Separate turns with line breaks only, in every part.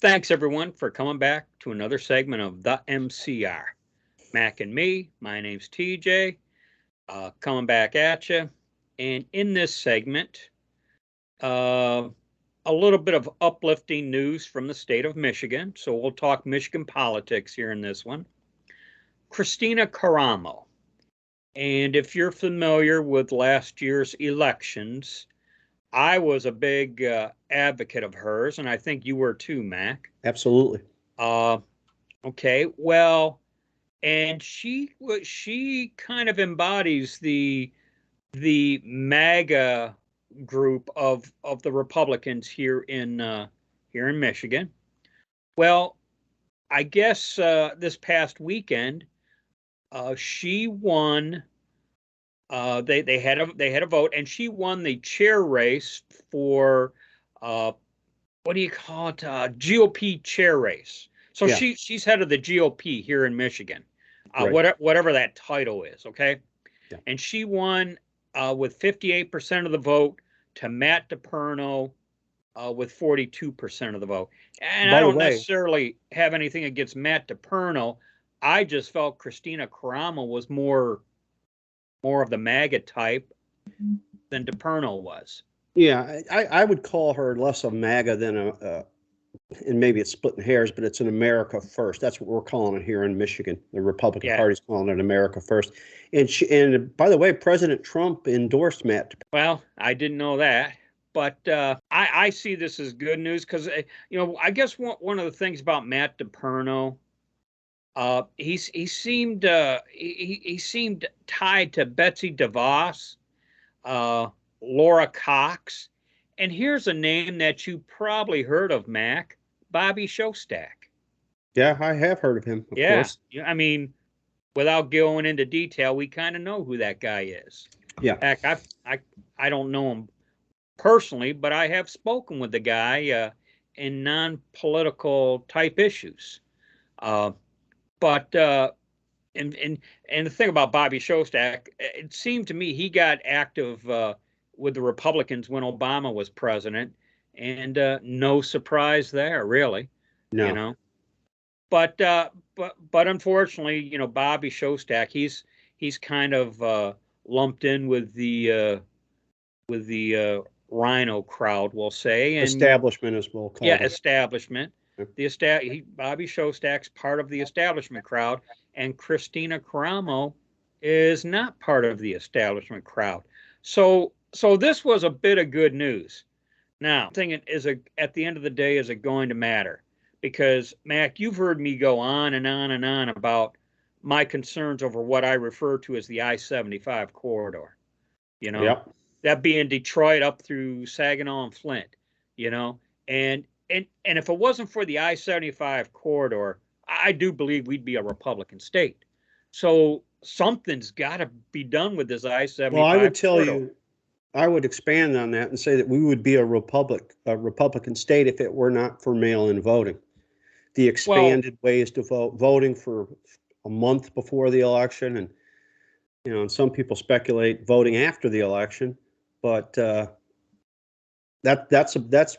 Thanks, everyone, for coming back to another segment of the MCR. Mac and me, my name's TJ, coming back at you. And in this segment, a little bit of uplifting news from the state of Michigan. So we'll talk Michigan politics here in this one. Christina Caramo. And if you're familiar with last year's elections, I was a big advocate of hers, and I think you were too, Mac.
Absolutely.
Okay, well, and she kind of embodies the MAGA group of the Republicans here in Michigan. Well, I guess this past weekend, she won. They had a vote, and she won the chair race for what do you call it? GOP chair race. So
Yeah.
she's head of the GOP here in Michigan,
Right.
whatever that title is. Okay,
Yeah.
and she won with 58% of the vote to Matt DePerno with 42% of the vote. And
By
I
the
don't
way,
necessarily have anything against Matt DePerno. I just felt Christina Caramo was more of the MAGA type than DePerno was.
yeah, I would call her less of MAGA than and maybe it's splitting hairs, but it's an America First. That's what we're calling it here in Michigan. The Republican Party's calling it America First. And by the way, President Trump endorsed Matt.
Well, I didn't know that, but I see this as good news because I guess one of the things about Matt DePerno, he seemed tied to Betsy DeVos, Laura Cox, and here's a name that you probably heard of, Mac, Bobby Shostak.
Yeah, I have heard of him, of course.
Yeah, I mean, without going into detail, we kind of know who that guy is.
Yeah.
Heck, I don't know him personally, but I have spoken with the guy in non-political type issues. But and the thing about Bobby Shostak, it seemed to me he got active with the Republicans when Obama was president, and no surprise there, really.
No.
But unfortunately, Bobby Shostak, he's kind of lumped in with the Rhino crowd, we'll say, and
establishment as well.
Establishment. Bobby Shostak's part of the establishment crowd, and Christina Caramo is not part of the establishment crowd. So this was a bit of good news. Now, the thing is, at the end of the day, is it going to matter? Because, Mac, you've heard me go on and on and on about my concerns over what I refer to as the I-75 corridor.
Yep.
That being Detroit up through Saginaw and Flint, and if it wasn't for the I-75 corridor, I do believe we'd be a Republican state. So something's got to be done with this I-75
Well, I would tell
corridor.
you, I would expand on that and say that we would be a Republican state if it were not for mail-in voting. The expanded ways to vote, voting for a month before the election, and and some people speculate voting after the election, but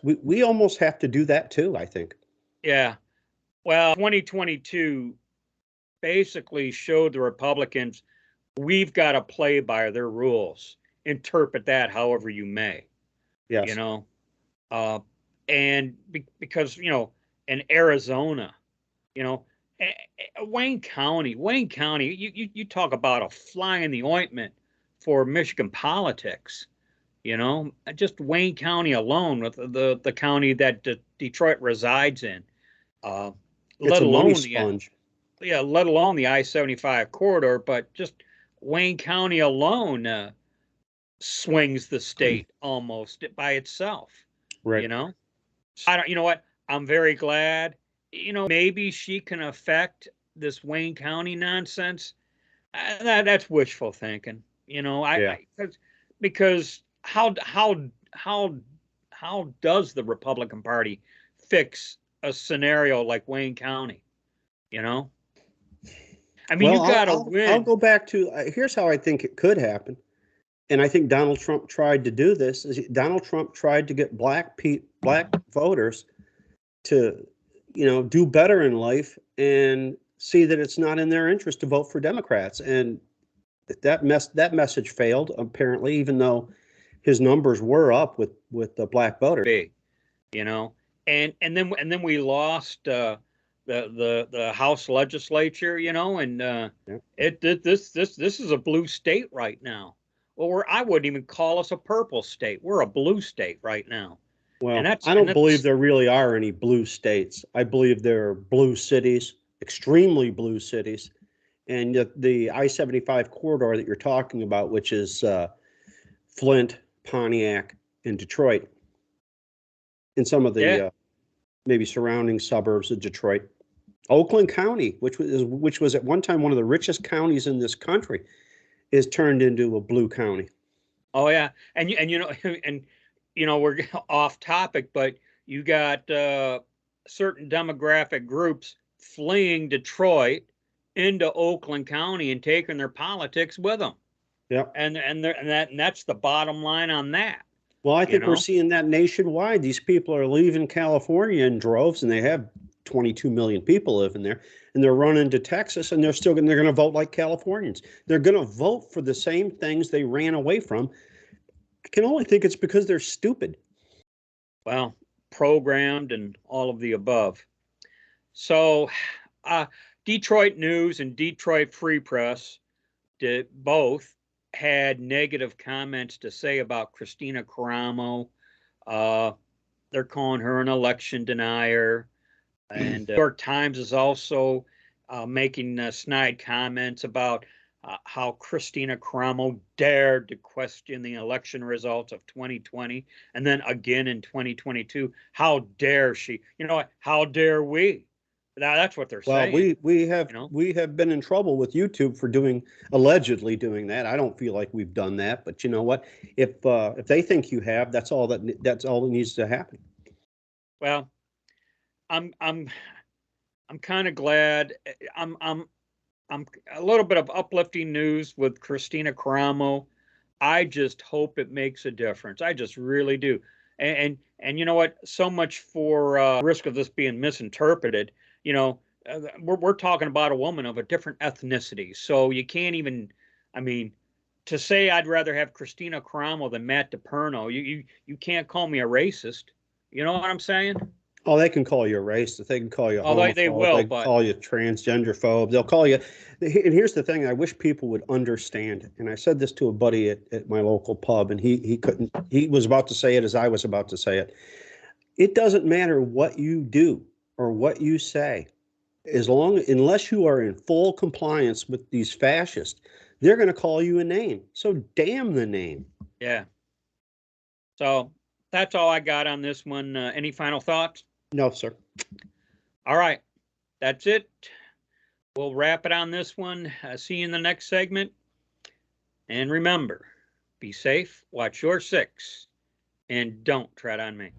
we almost have to do that too, I think.
Yeah. Well, 2022 basically showed the Republicans we've got to play by their rules. Interpret that however you may.
Yes.
And because in Arizona, Wayne County, you talk about a fly in the ointment for Michigan politics. Just Wayne County alone, with the county that Detroit resides in,
it's a money sponge.
Let alone the I-75 corridor, but just Wayne County alone swings the state almost by itself.
Right.
I don't. You know what? I'm very glad. Maybe she can affect this Wayne County nonsense. That's wishful thinking. Because how does the Republican Party fix a scenario like Wayne County? I mean, you got to win.
I'll go back to here's how I think it could happen. And I think Donald Trump tried to do this. Donald Trump tried to get black voters to do better in life and see that it's not in their interest to vote for Democrats. And that message failed, apparently, even though his numbers were up with the black voters.
Big, and then we lost the House legislature, and this is a blue state right now. Well, I wouldn't even call us a purple state. We're a blue state right now.
Well, I don't believe there really are any blue states. I believe there are blue cities, extremely blue cities, and the I-75 corridor that you're talking about, which is Flint, Pontiac, and Detroit, and some of the maybe surrounding suburbs of Detroit. Oakland County, which was at one time one of the richest counties in this country, is turned into a blue county.
Oh yeah, and we're off topic, but you got certain demographic groups fleeing Detroit into Oakland County and taking their politics with them.
Yeah,
and that's the bottom line on that.
Well, I think we're seeing that nationwide. These people are leaving California in droves, and they have 22 million people living there, and they're running to Texas, and they're going to vote like Californians. They're going to vote for the same things they ran away from. I can only think it's because they're stupid.
Well, programmed and all of the above. So, Detroit News and Detroit Free Press both had negative comments to say about Christina Caramo. They're calling her an election denier. And New York Times is also making snide comments about how Christina Caramo dared to question the election results of 2020 and then again in 2022. How dare she? How dare we? Now, that's what they're saying.
Well, we have been in trouble with YouTube for allegedly doing that. I don't feel like we've done that, but you know what? If they think you have, that's all that needs to happen.
Well, I'm kind of glad. I'm a little bit of uplifting news with Christina Caramo. I just hope it makes a difference. I just really do. And you know what? So much for risk of this being misinterpreted. We're talking about a woman of a different ethnicity. So you can't even, to say I'd rather have Christina Caramo than Matt DePerno, you can't call me a racist. You know what I'm saying?
Oh, they can call you a racist. They can call you a homophobe.
They will,
they can call you transgender phobe. They'll call you. And here's the thing: I wish people would understand. And I said this to a buddy at my local pub, and he couldn't. He was about to say it as I was about to say it. It doesn't matter what you do or what you say, unless you are in full compliance with these fascists, they're going to call you a name. So damn the name.
Yeah. So that's all I got on this one. Any final thoughts?
No, sir.
All right. That's it. We'll wrap it on this one. See you in the next segment. And remember, be safe, watch your six, and don't tread on me.